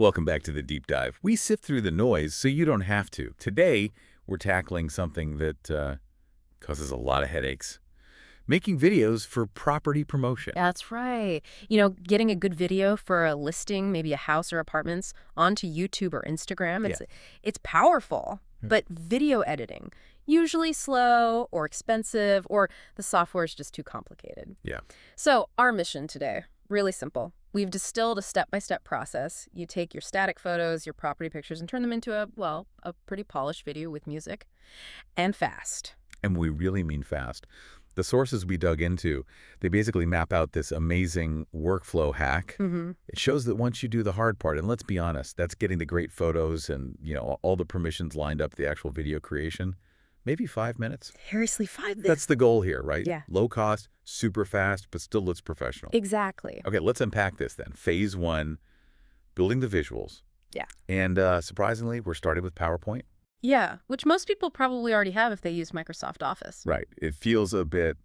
Welcome back to the Deep Dive. We sift through the noise so you don't have to. Today, we're tackling something that causes a lot of headaches. Making videos for property promotion. That's right. Getting a good video for a listing, maybe a house or apartments, onto YouTube or Instagram, it's powerful. But video editing, usually slow or expensive, or the software is just too complicated. Yeah. So our mission today, really simple. We've distilled a step-by-step process. You take your static photos, your property pictures, and turn them into a pretty polished video with music, and fast. And we really mean fast. The sources we dug into, they basically map out this amazing workflow hack. It shows that once you do the hard part, and let's be honest, that's getting the great photos and all the permissions lined up, the actual video creation, maybe 5 minutes. Seriously, 5 minutes. That's the goal here, right? Yeah. Low cost, super fast, but still looks professional. Exactly. Okay, let's unpack this then. Phase 1, building the visuals. Yeah. And surprisingly, we're starting with PowerPoint. Yeah, which most people probably already have if they use Microsoft Office. Right. It feels a bit,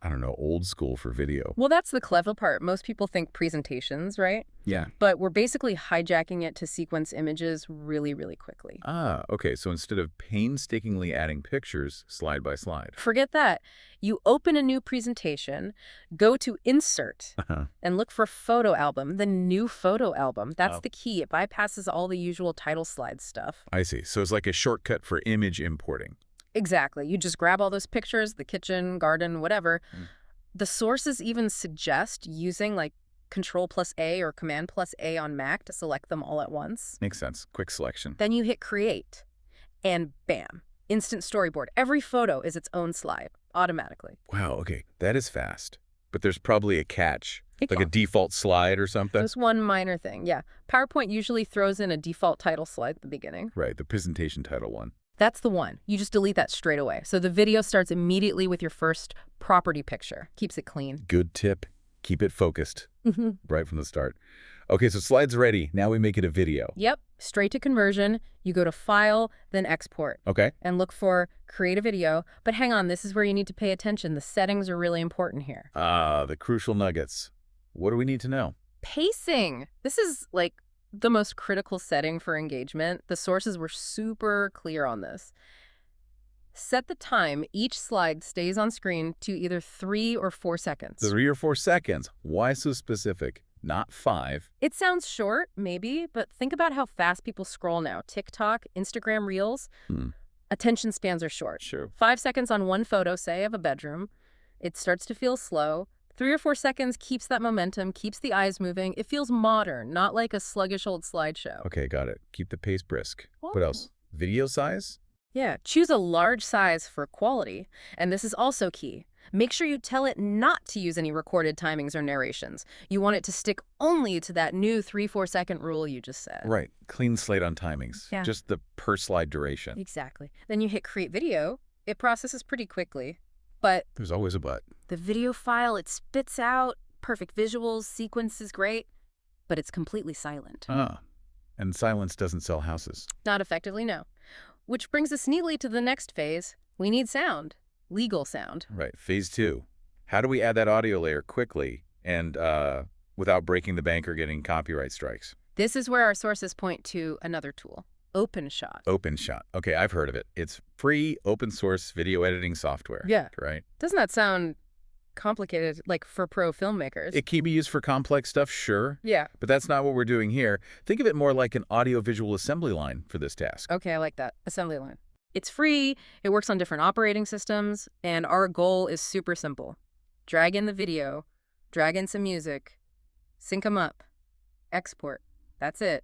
I don't know, old school for video. Well, that's the clever part. Most people think presentations, right? Yeah. But we're basically hijacking it to sequence images really, really quickly. Ah, okay. So instead of painstakingly adding pictures slide by slide. Forget that. You open a new presentation, go to Insert, and look for Photo Album, the new photo album. That's the key. It bypasses all the usual title slide stuff. I see. So it's like a shortcut for image importing. Exactly. You just grab all those pictures, the kitchen, garden, whatever. The sources even suggest using like Control+A or Command+A on Mac to select them all at once. Makes sense. Quick selection. Then you hit Create, and bam, instant storyboard. Every photo is its own slide, automatically. Wow, okay. That is fast. But there's probably a catch, like a default slide or something. Just one minor thing, yeah. PowerPoint usually throws in a default title slide at the beginning. Right, the presentation title one. That's the one. You just delete that straight away. So the video starts immediately with your first property picture. Keeps it clean. Good tip. Keep it focused right from the start. Okay, so slide's ready. Now we make it a video. Yep. Straight to conversion. You go to File, then Export. Okay. And look for Create a Video. But hang on, this is where you need to pay attention. The settings are really important here. The crucial nuggets. What do we need to know? Pacing. This is like the most critical setting for engagement. The sources were super clear on this. Set the time each slide stays on screen to either 3 or 4 seconds. 3 or 4 seconds. Why so specific? Not 5. It sounds short, maybe, but think about how fast people scroll now. TikTok, Instagram Reels, attention spans are short. Sure. 5 seconds on one photo, say, of a bedroom. It starts to feel slow. 3 or 4 seconds keeps that momentum, keeps the eyes moving. It feels modern, not like a sluggish old slideshow. Okay, got it. Keep the pace brisk. Oh. What else? Video size? Yeah, choose a large size for quality. And this is also key. Make sure you tell it not to use any recorded timings or narrations. You want it to stick only to that new 3-4 second rule you just said. Right. Clean slate on timings. Yeah. Just the per slide duration. Exactly. Then you hit Create Video. It processes pretty quickly. But There's always a but. the video file, it spits out perfect visuals, sequence is great, but it's completely silent. And silence doesn't sell houses. Not effectively, no. Which brings us neatly to the next phase. We need sound. Legal sound. Right. Phase 2. How do we add that audio layer quickly and without breaking the bank or getting copyright strikes? This is where our sources point to another tool, OpenShot. OpenShot. Okay, I've heard of it. It's free open source video editing software. Yeah. Right? Doesn't that sound complicated, like for pro filmmakers? It can be used for complex stuff, sure. Yeah. But that's not what we're doing here. Think of it more like an audio-visual assembly line for this task. Okay, I like that. Assembly line. It's free, it works on different operating systems, and our goal is super simple. Drag in the video, drag in some music, sync them up, export. That's it.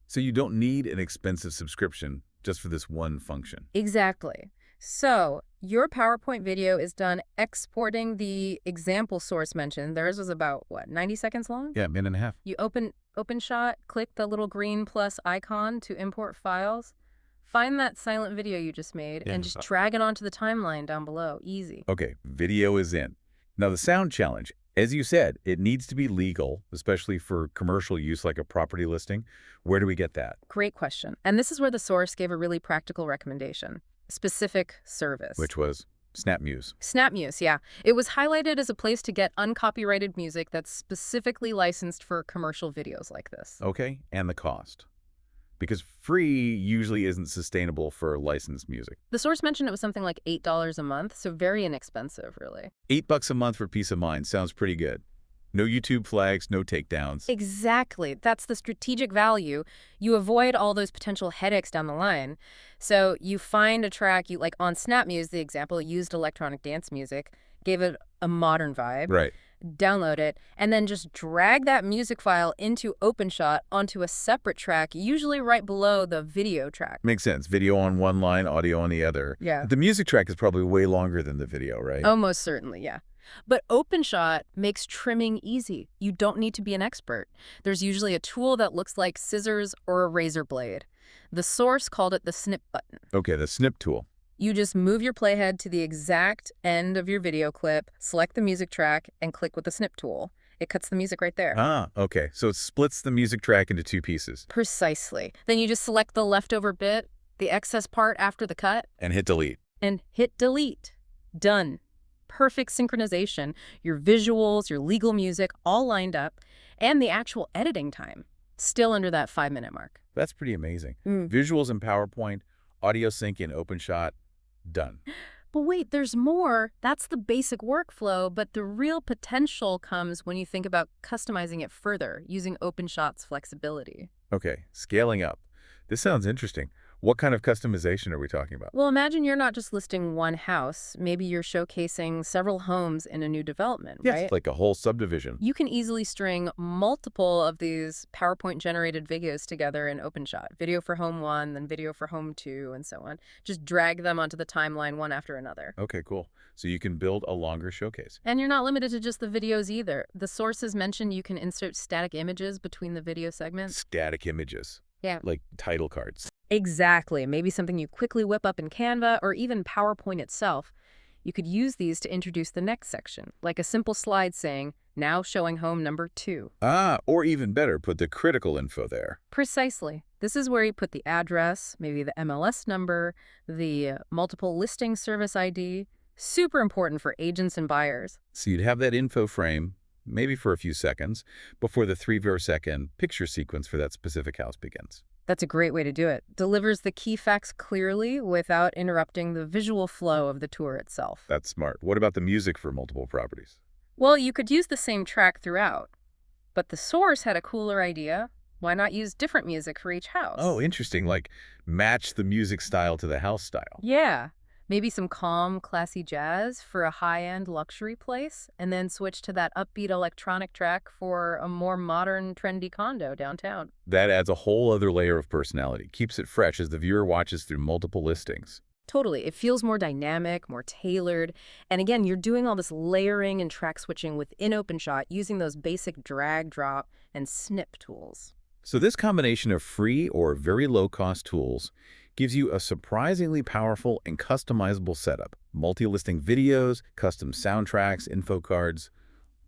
So you don't need an expensive subscription just for this one function. Exactly. So your PowerPoint video is done exporting the example source mentioned. Theirs was about, 90 seconds long? Yeah, minute and a half. You OpenShot, click the little green plus icon to import files. Find that silent video you just made and just drag it onto the timeline down below. Easy. Okay, video is in. Now the sound challenge. As you said, it needs to be legal, especially for commercial use like a property listing. Where do we get that? Great question. And this is where the source gave a really practical recommendation. Specific service. Which was? SnapMuse. SnapMuse, yeah. It was highlighted as a place to get uncopyrighted music that's specifically licensed for commercial videos like this. Okay, and the cost. Because free usually isn't sustainable for licensed music. The source mentioned it was something like $8 a month, so very inexpensive, really. $8 a month for peace of mind sounds pretty good. No YouTube flags, no takedowns. Exactly. That's the strategic value. You avoid all those potential headaches down the line. So you find a track, you like on SnapMuse, the example used electronic dance music, gave it a modern vibe. Right. Download it, and then just drag that music file into OpenShot onto a separate track, usually right below the video track. Makes sense. Video on one line, audio on the other. Yeah. The music track is probably way longer than the video, right? Oh, most certainly, yeah. But OpenShot makes trimming easy. You don't need to be an expert. There's usually a tool that looks like scissors or a razor blade. The source called it the snip button. Okay, the snip tool. You just move your playhead to the exact end of your video clip, select the music track, and click with the snip tool. It cuts the music right there. Ah, okay. So it splits the music track into two pieces. Precisely. Then you just select the leftover bit, the excess part after the cut, And hit delete. and hit delete. Done. Perfect synchronization. Your visuals, your legal music, all lined up, and the actual editing time, still under that 5-minute mark. That's pretty amazing. Mm. Visuals in PowerPoint, audio sync in OpenShot, done. But wait, there's more. That's the basic workflow, but the real potential comes when you think about customizing it further, using OpenShot's flexibility. Okay, scaling up. This sounds interesting. What kind of customization are we talking about? Well, imagine you're not just listing one house. Maybe you're showcasing several homes in a new development, Yes, right? like a whole subdivision. You can easily string multiple of these PowerPoint-generated videos together in OpenShot. Video for home 1, then video for home 2, and so on. Just drag them onto the timeline one after another. Okay, cool. So you can build a longer showcase. And you're not limited to just the videos either. The sources mentioned you can insert static images between the video segments. Static images. Yeah. Like title cards. Exactly. Maybe something you quickly whip up in Canva or even PowerPoint itself. You could use these to introduce the next section, like a simple slide saying, now showing home number 2. Ah, or even better, put the critical info there. Precisely. This is where you put the address, maybe the MLS number, the multiple listing service ID. Super important for agents and buyers. So you'd have that info frame, maybe for a few seconds, before the 3-second picture sequence for that specific house begins. That's a great way to do it. Delivers the key facts clearly without interrupting the visual flow of the tour itself. That's smart. What about the music for multiple properties? Well, you could use the same track throughout, but the source had a cooler idea. Why not use different music for each house? Oh, interesting. Like match the music style to the house style. Yeah. Maybe some calm, classy jazz for a high-end luxury place, and then switch to that upbeat electronic track for a more modern, trendy condo downtown. That adds a whole other layer of personality, keeps it fresh as the viewer watches through multiple listings. Totally. It feels more dynamic, more tailored. And again, you're doing all this layering and track switching within OpenShot using those basic drag, drop, and snip tools. So this combination of free or very low-cost tools gives you a surprisingly powerful and customizable setup. Multi-listing videos, custom soundtracks, info cards,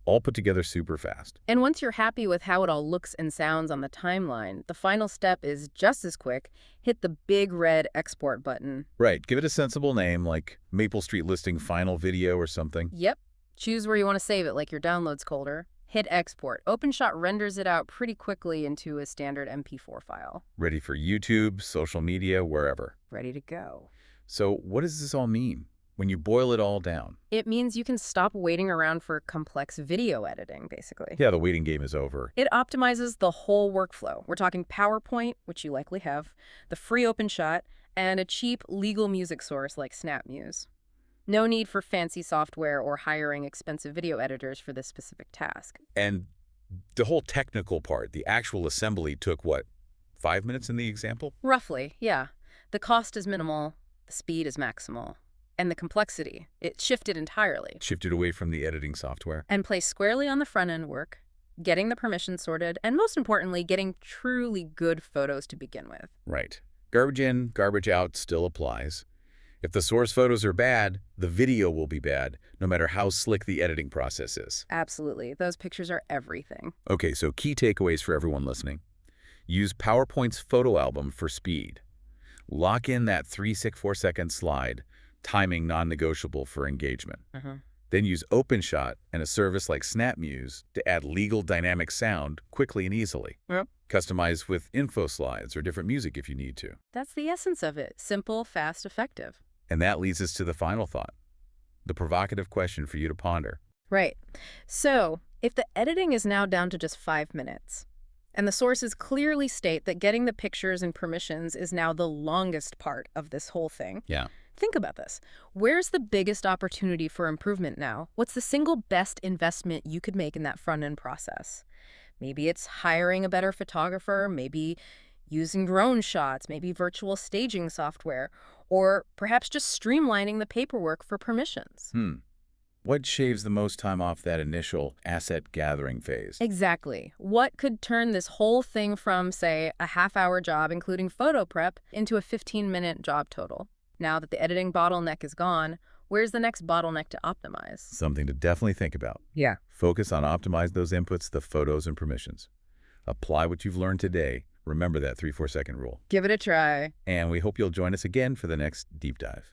all put together super fast. And once you're happy with how it all looks and sounds on the timeline, the final step is just as quick. Hit the big red export button. Right. Give it a sensible name like Maple Street Listing Final Video or something. Yep. Choose where you want to save it, like your downloads folder. Hit export. OpenShot renders it out pretty quickly into a standard MP4 file. Ready for YouTube, social media, wherever. Ready to go. So what does this all mean when you boil it all down? It means you can stop waiting around for complex video editing, basically. Yeah, the waiting game is over. It optimizes the whole workflow. We're talking PowerPoint, which you likely have, the free OpenShot, and a cheap legal music source like SnapMuse. No need for fancy software or hiring expensive video editors for this specific task. And the whole technical part, the actual assembly took, what, 5 minutes in the example? Roughly, yeah. The cost is minimal, the speed is maximal, and the complexity, it shifted entirely. Shifted away from the editing software. And placed squarely on the front-end work, getting the permissions sorted, and most importantly, getting truly good photos to begin with. Right. Garbage in, garbage out still applies. If the source photos are bad, the video will be bad, no matter how slick the editing process is. Absolutely. Those pictures are everything. Okay, so key takeaways for everyone listening. Use PowerPoint's photo album for speed. Lock in that 3-4-second slide. timing non-negotiable for engagement. Uh-huh. Then use OpenShot and a service like SnapMuse to add legal dynamic sound quickly and easily. Yep. Customize with info slides or different music if you need to. That's the essence of it. Simple, fast, effective. And that leads us to the final thought, the provocative question for you to ponder. Right. So, if the editing is now down to just 5 minutes, and the sources clearly state that getting the pictures and permissions is now the longest part of this whole thing. Yeah. Think about this. Where's the biggest opportunity for improvement now? What's the single best investment you could make in that front-end process? Maybe it's hiring a better photographer, maybe using drone shots, maybe virtual staging software, or perhaps just streamlining the paperwork for permissions. What shaves the most time off that initial asset gathering phase? Exactly. What could turn this whole thing from, say, a half-hour job, including photo prep, into a 15-minute job total? Now that the editing bottleneck is gone, where's the next bottleneck to optimize? Something to definitely think about. Yeah. Focus on optimize those inputs, the photos and permissions. Apply what you've learned today. Remember that 3-4 second rule. Give it a try. And we hope you'll join us again for the next deep dive.